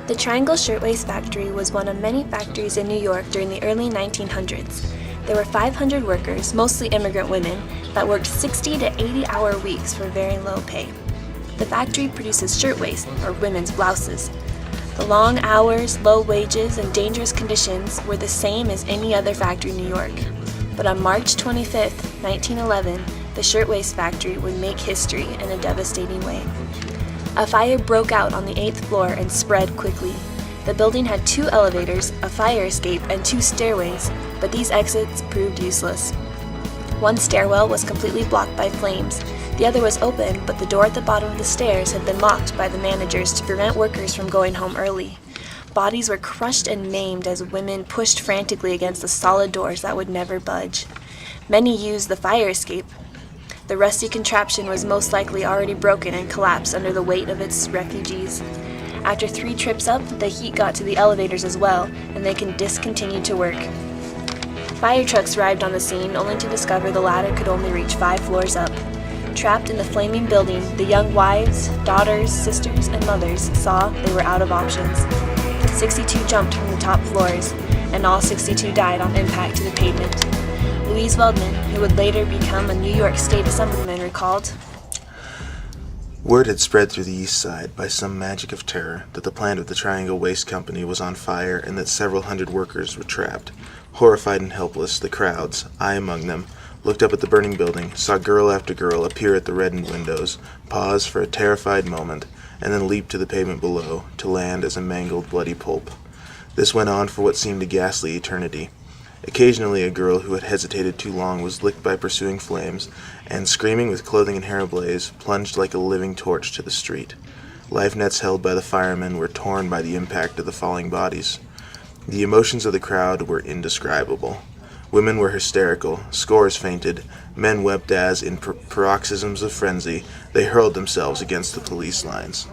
The Triangle Shirtwaist factory was one of many factories in New York during the early 1900s. There were 500 workers, mostly immigrant women, that worked 60 to 80-hour weeks for very low pay. The factory produces shirtwaist, or women's blouses. The long hours, low wages, and dangerous conditions were the same as any other factory in New York. But on March 25, 1911, the shirtwaist factory would make history in a devastating way. A fire broke out on the 8th floor and spread quickly. The building had 2 elevators, a fire escape, and 2 stairways, but these exits proved useless. One stairwell was completely blocked by flames. The other was open, but the door at the bottom of the stairs had been locked by the managers to prevent workers from going home early. Bodies were crushed and maimed as women pushed frantically against the solid doors that would never budge. Many used the fire escape. The rusty contraption was most likely already broken and collapsed under the weight of its refugees. After 3 trips up, the heat got to the elevators as well, and they discontinued to work. Fire trucks arrived on the scene only to discover the ladder could only reach 5 floors up. Trapped in the flaming building, the young wives, daughters, sisters, and mothers saw they were out of options. 62 jumped from the top floors, and all 62 died on impact to the pavement. Louise Weldman, who would later become a New York State Assemblyman, recalled, "Word had spread through the East Side by some magic of terror that the plant of the Triangle Waste Company was on fire and that several hundred workers were trapped. Horrified and helpless, the crowds, I among them, looked up at the burning building, saw girl after girl appear at the reddened windows, pause for a terrified moment, and then leap to the pavement below, to land as a mangled, bloody pulp. This went on for what seemed a ghastly eternity. Occasionally a girl who had hesitated too long was licked by pursuing flames, and, screaming with clothing and hair ablaze, plunged like a living torch to the street. Life nets held by the firemen were torn by the impact of the falling bodies. The emotions of the crowd were indescribable. Women were hysterical, scores fainted, men wept as, in paroxysms of frenzy, they hurled themselves against the police lines.